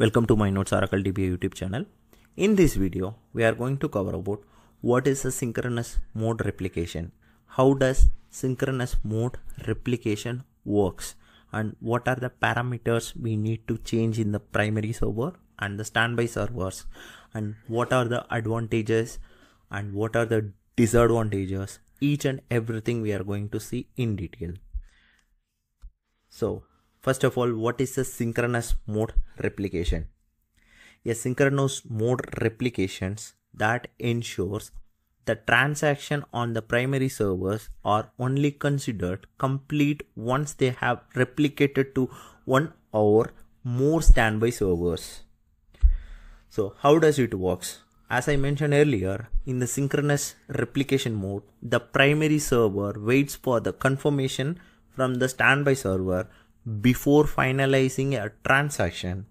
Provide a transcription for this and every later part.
Welcome to my Notes Oracle DBA YouTube channel. In this video, we are going to cover about what is a synchronous mode replication, how does synchronous mode replication works, and what are the parameters we need to change in the primary server and the standby servers, and what are the advantages and what are the disadvantages. Each and everything we are going to see in detail. So, first of all, what is a synchronous mode replication? A synchronous mode replications that ensures the transaction on the primary servers are only considered complete once they have replicated to one or more standby servers. So how does it works? As I mentioned earlier, in the synchronous replication mode, the primary server waits for the confirmation from the standby server before finalizing a transaction.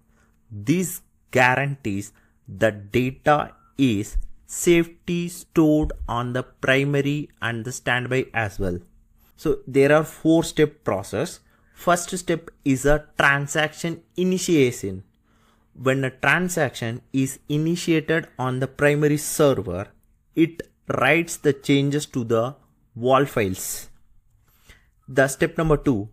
This guarantees that data is safely stored on the primary and the standby as well. So there are 4-step process. First step is a transaction initiation. When a transaction is initiated on the primary server, it writes the changes to the wall files. The step number 2,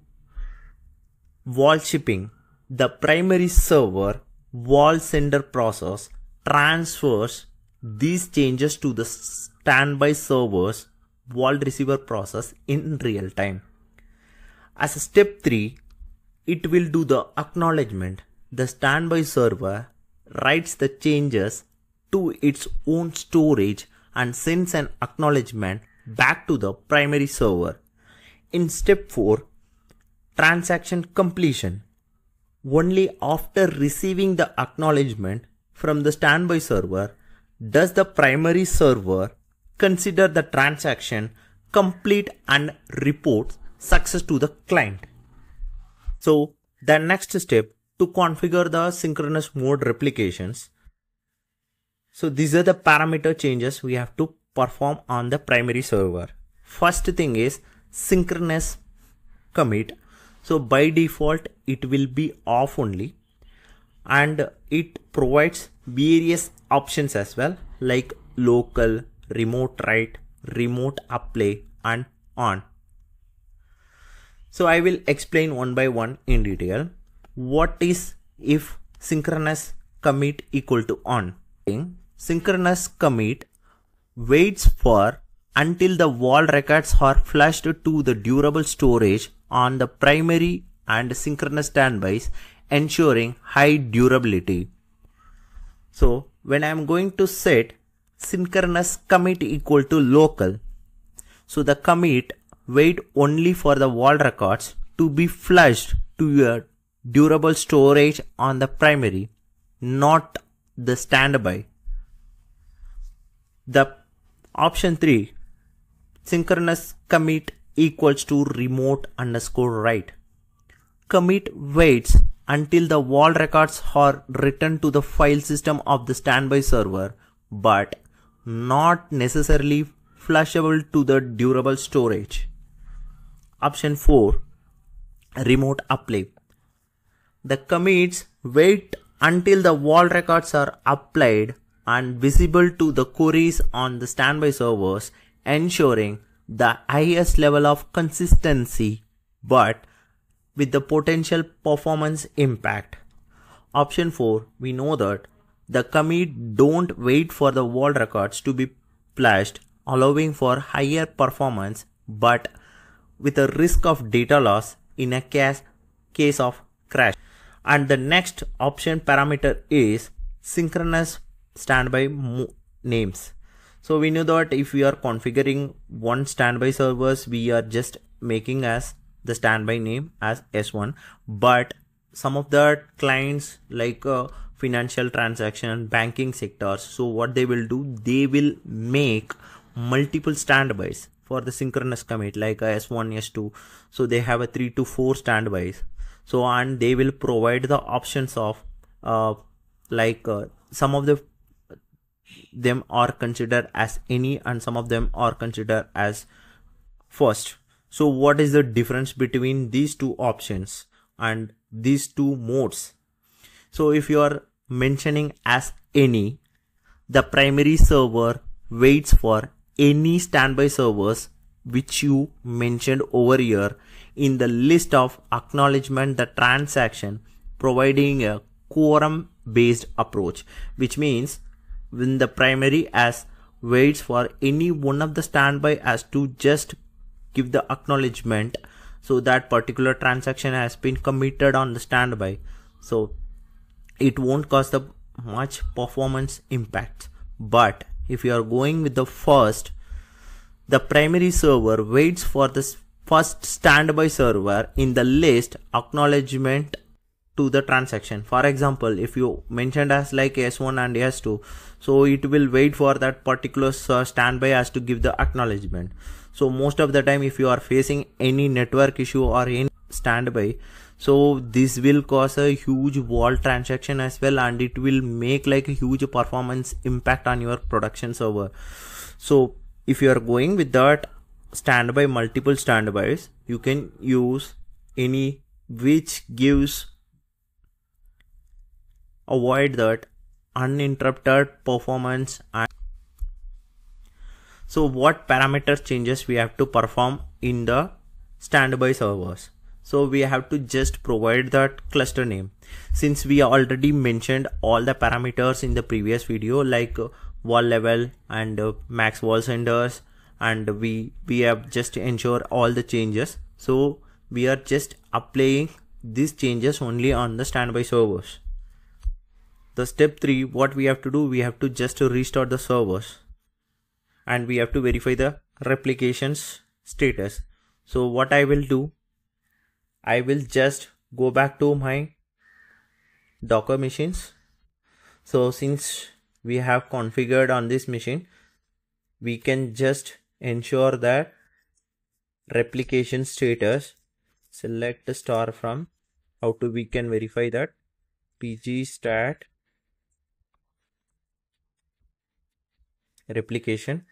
wall shipping. The primary server wall sender process transfers these changes to the standby server's wall receiver process in real time. As a step 3, it will do the acknowledgement. The standby server writes the changes to its own storage and sends an acknowledgement back to the primary server. In step 4, transaction completion. Only after receiving the acknowledgement from the standby server does the primary server consider the transaction complete and report success to the client. So the next step, to configure the synchronous mode replications. So these are the parameter changes we have to perform on the primary server. First thing is synchronous commit. So by default it will be off only, and it provides various options as well, like local, remote write, remote apply, and on. So I will explain one by one in detail. What is if synchronous commit equal to on? Synchronous commit waits for until the wall records are flushed to the durable storage on the primary and synchronous standbys, ensuring high durability. So when I am going to set synchronous commit equal to local, so the commit wait only for the wall records to be flushed to your durable storage on the primary, not the standby. The option 3, synchronous commit equals to remote underscore write. Commit waits until the wall records are written to the file system of the standby server, but not necessarily flushable to the durable storage. Option 4, remote apply. The commits wait until the wall records are applied and visible to the queries on the standby servers, ensuring the highest level of consistency but with the potential performance impact. Option 4, we know that the commit don't wait for the wall records to be flushed, allowing for higher performance but with a risk of data loss in a case of crash. And the next option parameter is synchronous standby names. So we know that if we are configuring one standby servers, we are just making as the standby name as S1, but some of the clients like financial transaction, banking sectors, so what they will do, they will make multiple standbys for the synchronous commit, like S1, S2. So they have a 3 to 4 standbys. So and they will provide the options of some of them are considered as any and some of them are considered as first. So what is the difference between these two options and these two modes? So if you are mentioning as any, the primary server waits for any standby servers which you mentioned over here in the list of acknowledgement the transaction, providing a quorum based approach, which means when the primary as waits for any one of the standby as to just give the acknowledgement, so that particular transaction has been committed on the standby, so it won't cause the much performance impact. But if you are going with the first, the primary server waits for the first standby server in the list acknowledgement to the transaction. For example, if you mentioned as like S1 and S2, so it will wait for that particular standby as to give the acknowledgement. So most of the time, if you are facing any network issue or any standby, so this will cause a huge wall transaction as well, and it will make like a huge performance impact on your production server. So if you are going with that standby, multiple standbys, you can use any which gives avoid that uninterrupted performance. And so what parameter changes we have to perform in the standby servers? So we have to just provide that cluster name. Since we already mentioned all the parameters in the previous video, like wall level and max wall centers, and we have just ensure all the changes. So we are just applying these changes only on the standby servers. The step 3, what we have to do, we have to just restart the servers, and we have to verify the replications status. So what I will do, I will just go back to my Docker machines. So since we have configured on this machine, we can just ensure that replication status, select the star from, how to we can verify that pgstat replication.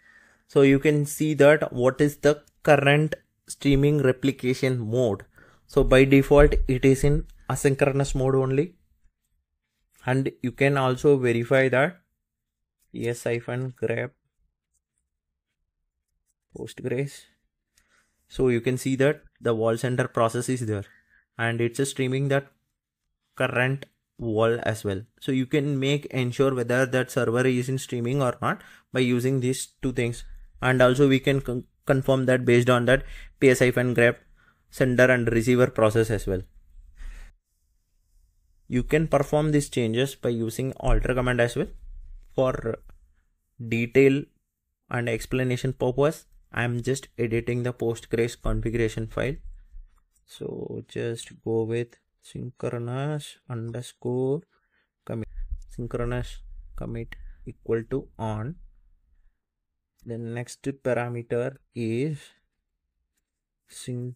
So you can see that what is the current streaming replication mode. So by default it is in asynchronous mode only, and you can also verify that -grep postgres. So you can see that the wall center process is there, and it's streaming that current wall as well. So you can make ensure whether that server is in streaming or not by using these two things. And also we can confirm that based on that ps-grep sender and receiver process as well. You can perform these changes by using alter command as well. For detail and explanation purpose, I am just editing the postgres configuration file. So just go with synchronous underscore commit, synchronous commit equal to on. The next parameter is synchronous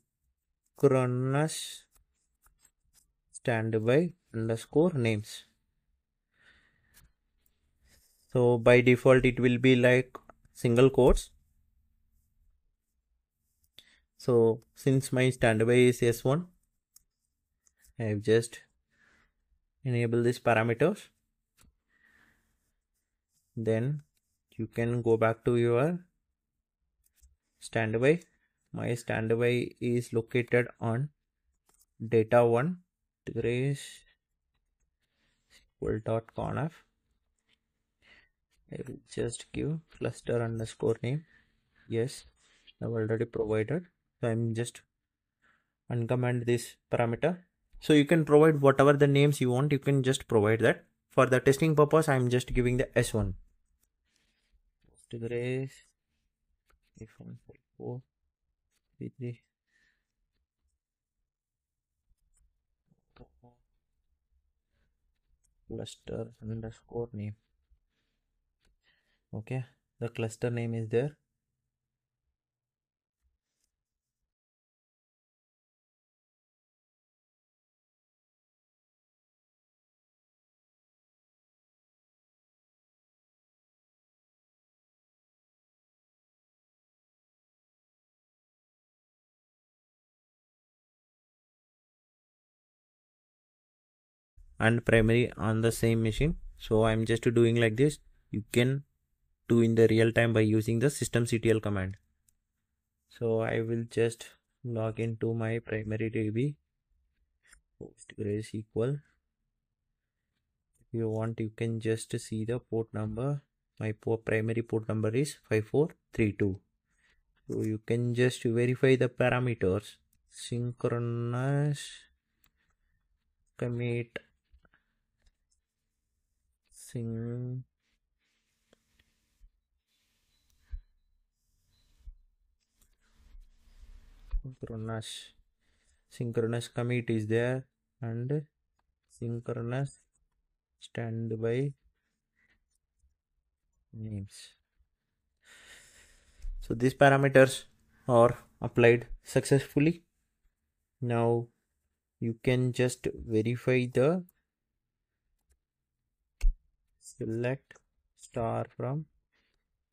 standby underscore names. So by default it will be like single quotes. So since my standby is S1, I have just enabled these parameters. Then you can go back to your standby. My standby is located on data1 trace equal.conf. I will just give cluster underscore name. Yes, I've already provided. So I'm just uncomment this parameter. So you can provide whatever the names you want, you can just provide that. For the testing purpose, I'm just giving the S1. Postgres F144 V3 cluster underscore name. Okay, the cluster name is there. and primary on the same machine. So I'm just doing like this. You can do in the real time by using the systemctl command. So I will just log into my primary DB. Postgres equal. If you want, you can just see the port number. My primary port number is 5432. So you can just verify the parameters. Synchronous commit synchronous commit is there, and synchronous standby names. So these parameters are applied successfully. Now you can just verify the select star from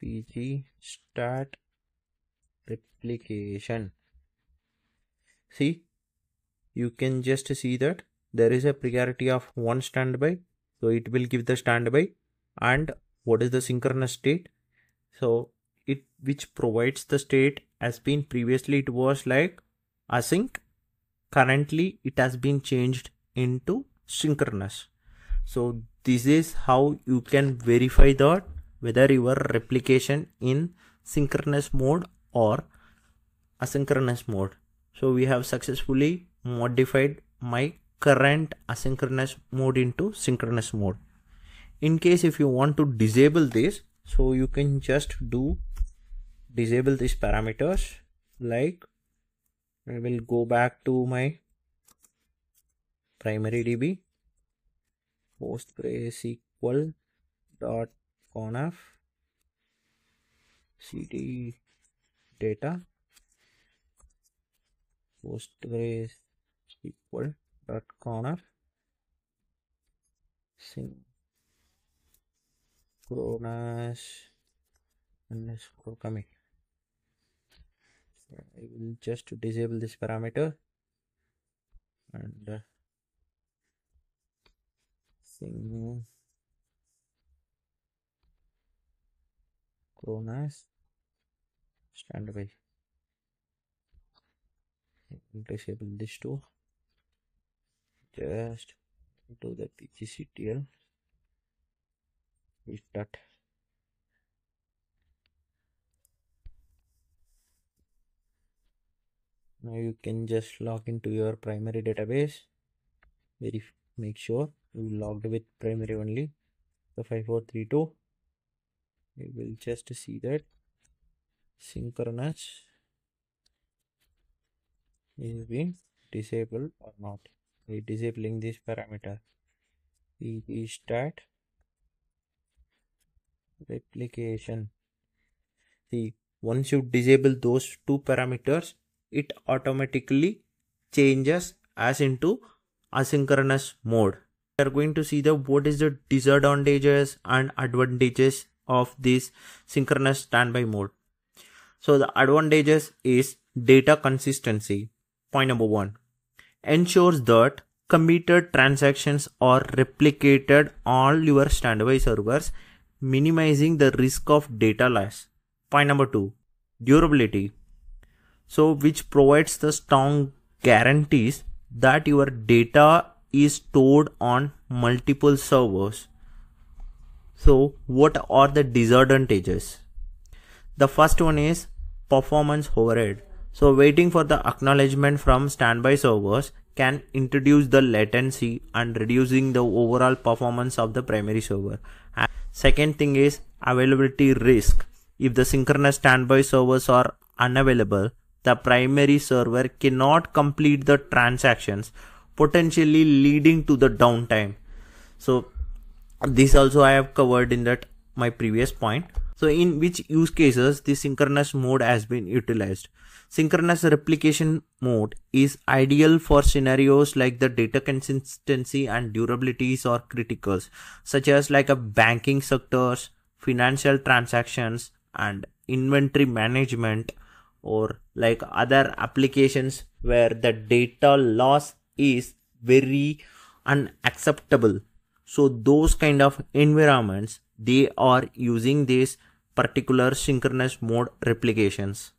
pg stat replication. See, you can just see that there is a priority of 1 standby, so it will give the standby. And what is the synchronous state? So it which provides the state has been previously it was like async. Currently it has been changed into synchronous. So this is how you can verify that whether your replication in synchronous mode or asynchronous mode. So we have successfully modified my current asynchronous mode into synchronous mode. In case if you want to disable this, so you can just disable these parameters. Like I will go back to my primary DB, postgres equal dot conf cd data, postgres equal dot conf synchronous underscore commit. So I will just disable this parameter and synchronous standby. I will disable this too. Just do the pgctl restart. Now you can just log into your primary database. Make sure you logged with primary only, the 5432. You will just see that synchronous is being disabled or not. By disabling this parameter, stat replication. See, once you disable those two parameters, it automatically changes as into asynchronous mode. We are going to see the what is the disadvantages and advantages of this synchronous standby mode. So the advantages is data consistency. Point number 1, ensures that committed transactions are replicated on your standby servers, minimizing the risk of data loss. Point number 2, durability. So which provides the strong guarantees that your data is stored on multiple servers. So what are the disadvantages? The first one is performance overhead. So waiting for the acknowledgement from standby servers can introduce the latency and reducing the overall performance of the primary server. And second thing is availability risk. If the synchronous standby servers are unavailable, the primary server cannot complete the transactions, potentially leading to the downtime. So this also I have covered in that my previous point. So in which use cases the synchronous mode has been utilized? Synchronous replication mode is ideal for scenarios like the data consistency and durabilities are critical, such as like a banking sectors, financial transactions and inventory management, or like other applications where the data loss is very unacceptable. So those kind of environments, they are using this particular synchronous mode replications.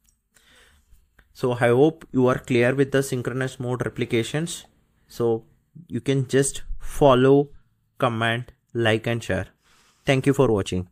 So I hope you are clear with the synchronous mode replications. So you can just follow, comment, like and share. Thank you for watching.